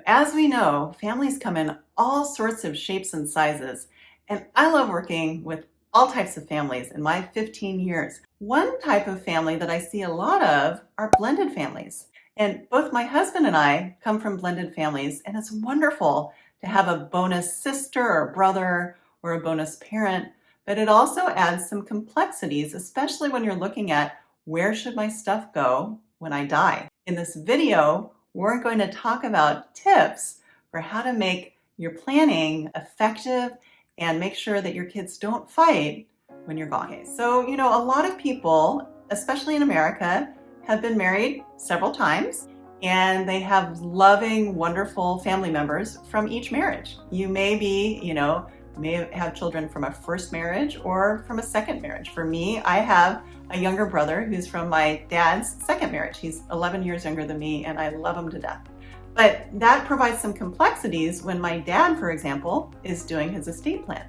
As we know, families come in all sorts of shapes and sizes, and I love working with all types of families in my 15 years. One type of family that I see a lot of are blended families. And both my husband and I come from blended families, and it's wonderful to have a bonus sister or brother or a bonus parent, but it also adds some complexities, especially when you're looking at where should my stuff go when I die. In this video, we're going to talk about tips for how to make your planning effective and make sure that your kids don't fight when you're gone. Okay, so, a lot of people, especially in America, have been married several times and they have loving, wonderful family members from each marriage. You may be, may have children from a first marriage or from a second marriage. For me, I have a younger brother who's from my dad's second marriage. He's 11 years younger than me and I love him to death. But that provides some complexities when my dad, for example, is doing his estate plan.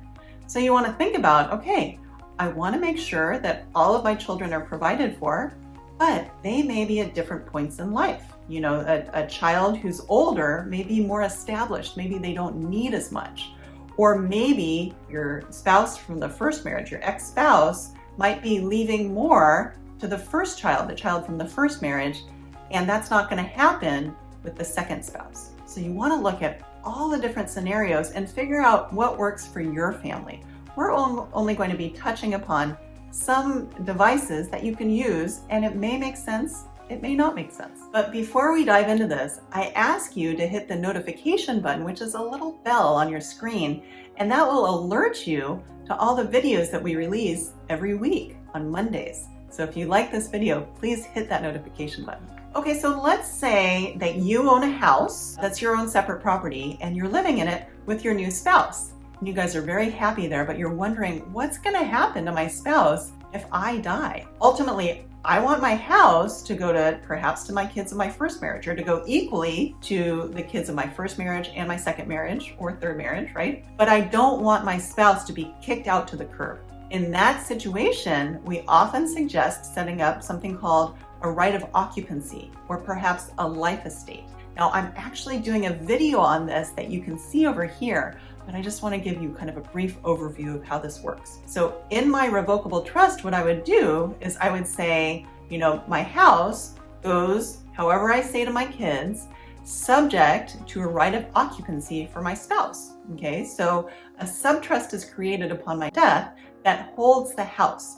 So you want to think about, okay, I want to make sure that all of my children are provided for, but they may be at different points in life. A child who's older may be more established. Maybe they don't need as much. Or maybe your spouse from the first marriage, your ex-spouse, might be leaving more to the first child, the child from the first marriage, and that's not going to happen with the second spouse. So you want to look at all the different scenarios and figure out what works for your family. We're only going to be touching upon some devices that you can use, and it may make sense, it may not make sense. But before we dive into this, I ask you to hit the notification button, which is a little bell on your screen, and that will alert you to all the videos that we release every week on Mondays. So if you like this video, please hit that notification button. Okay, so let's say that you own a house that's your own separate property and you're living in it with your new spouse. And you guys are very happy there, but you're wondering what's gonna happen to my spouse if I die? Ultimately, I want my house to go to perhaps to my kids of my first marriage, or to go equally to the kids of my first marriage and my second marriage or third marriage, right? But I don't want my spouse to be kicked out to the curb. In that situation, we often suggest setting up something called a right of occupancy, or perhaps a life estate. Now, I'm actually doing a video on this that you can see over here, but I just want to give you kind of a brief overview of how this works. So in my revocable trust, what I would do is I would say, my house goes however I say to my kids, subject to a right of occupancy for my spouse. Okay, so a subtrust is created upon my death that holds the house,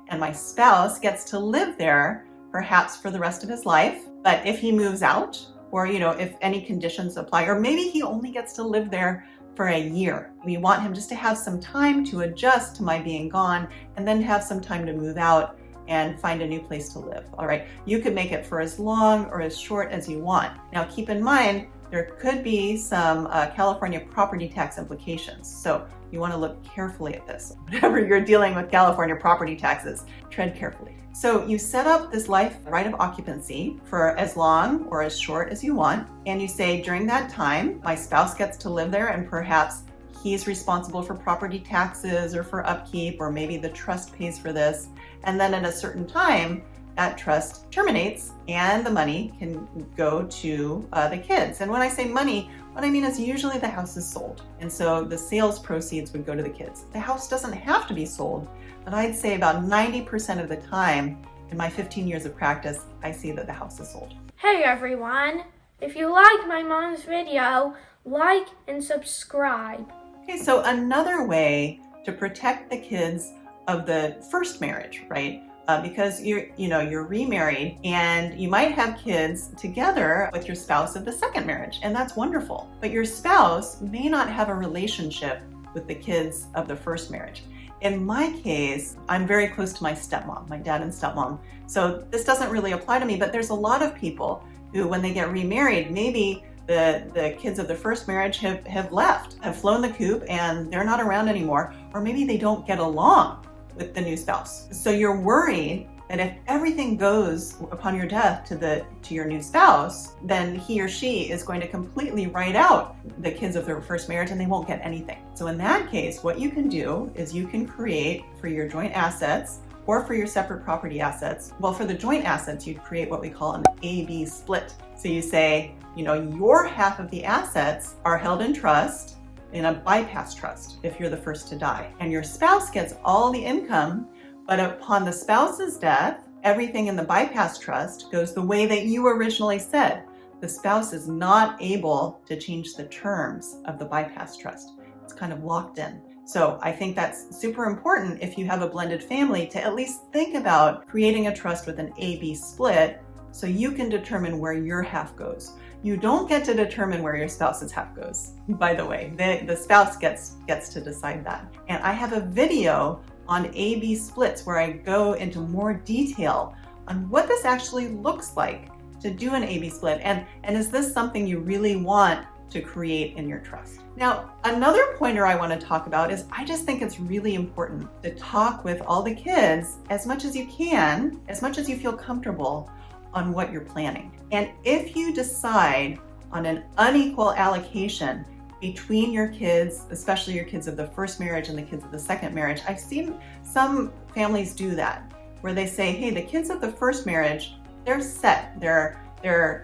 and my spouse gets to live there perhaps for the rest of his life. But if he moves out, or if any conditions apply, or maybe he only gets to live there for a year, we want him just to have some time to adjust to my being gone, and then have some time to move out and find a new place to live. All right, you could make it for as long or as short as you want. Now keep in mind, there could be some California property tax implications. So you want to look carefully at this. Whenever you're dealing with California property taxes, tread carefully. So you set up this life right of occupancy for as long or as short as you want. And you say, during that time, my spouse gets to live there, and perhaps he's responsible for property taxes or for upkeep, or maybe the trust pays for this. And then at a certain time, that trust terminates and the money can go to the kids. And when I say money, what I mean is usually the house is sold. And so the sales proceeds would go to the kids. The house doesn't have to be sold, but I'd say about 90% of the time in my 15 years of practice, I see that the house is sold. Hey everyone, if you like my mom's video, like and subscribe. Okay, so another way to protect the kids of the first marriage, right? Because you're remarried and you might have kids together with your spouse of the second marriage, and that's wonderful. But your spouse may not have a relationship with the kids of the first marriage. In my case, I'm very close to my stepmom, my dad and stepmom. So this doesn't really apply to me, but there's a lot of people who, when they get remarried, maybe the kids of the first marriage have left, have flown the coop, and they're not around anymore, or maybe they don't get along with the new spouse. So you're worried that if everything goes upon your death to your new spouse, then he or she is going to completely write out the kids of their first marriage and they won't get anything. So in that case, what you can do is you can create for your joint assets or for your separate property assets. Well, for the joint assets, you'd create what we call an A-B split. So you say, your half of the assets are held in trust in a bypass trust if you're the first to die. And your spouse gets all the income, but upon the spouse's death, everything in the bypass trust goes the way that you originally said. The spouse is not able to change the terms of the bypass trust. It's kind of locked in. So I think that's super important if you have a blended family to at least think about creating a trust with an A-B split so you can determine where your half goes. You don't get to determine where your spouse's half goes, by the way. The spouse gets to decide that. And I have a video on A-B splits where I go into more detail on what this actually looks like to do an A-B split. And is this something you really want to create in your trust? Now, another pointer I want to talk about is I just think it's really important to talk with all the kids as much as you can, as much as you feel comfortable on what you're planning. And if you decide on an unequal allocation between your kids, especially your kids of the first marriage and the kids of the second marriage, I've seen some families do that, where they say, hey, the kids of the first marriage, they're set, they're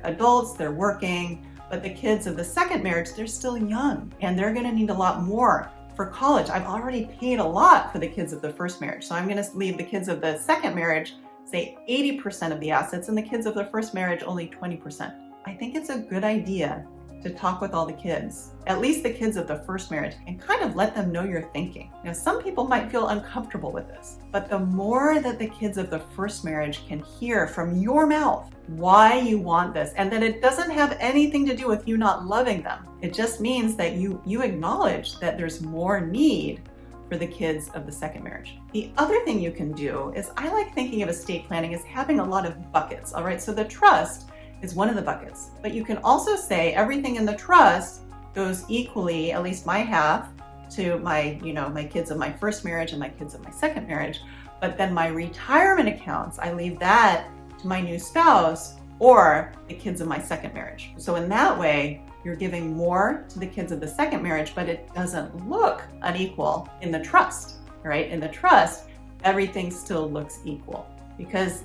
adults, they're working, but the kids of the second marriage, they're still young and they're gonna need a lot more for college. I've already paid a lot for the kids of the first marriage, so I'm gonna leave the kids of the second marriage, say 80% of the assets, and the kids of the first marriage only 20%. I think it's a good idea to talk with all the kids, at least the kids of the first marriage, and kind of let them know your thinking. Now, some people might feel uncomfortable with this, but the more that the kids of the first marriage can hear from your mouth why you want this, and that it doesn't have anything to do with you not loving them. It just means that you acknowledge that there's more need for the kids of the second marriage. The other thing you can do is, I like thinking of estate planning as having a lot of buckets, all right? So the trust is one of the buckets, but you can also say everything in the trust goes equally, at least my half, to my kids of my first marriage and my kids of my second marriage, but then my retirement accounts, I leave that to my new spouse or the kids of my second marriage. So in that way, you're giving more to the kids of the second marriage, but it doesn't look unequal in the trust, right? In the trust, everything still looks equal. Because,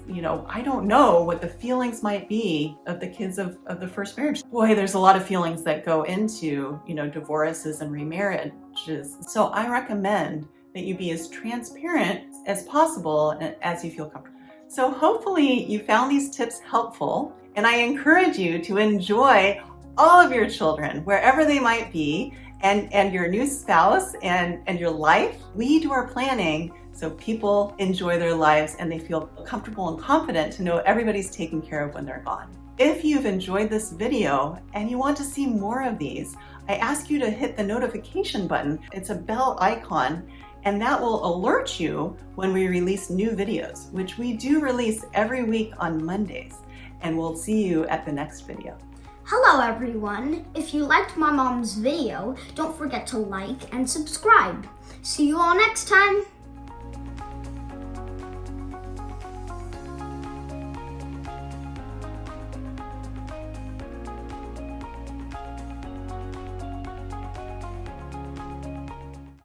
I don't know what the feelings might be of the kids of the first marriage. Boy, there's a lot of feelings that go into, divorces and remarriages. So I recommend that you be as transparent as possible as you feel comfortable. So hopefully you found these tips helpful, and I encourage you to enjoy all of your children, wherever they might be, and your new spouse and your life. We do our planning so people enjoy their lives and they feel comfortable and confident to know everybody's taken care of when they're gone. If you've enjoyed this video and you want to see more of these, I ask you to hit the notification button. It's a bell icon, and that will alert you when we release new videos, which we do release every week on Mondays. And we'll see you at the next video. Hello everyone! If you liked my mom's video, don't forget to like and subscribe. See you all next time!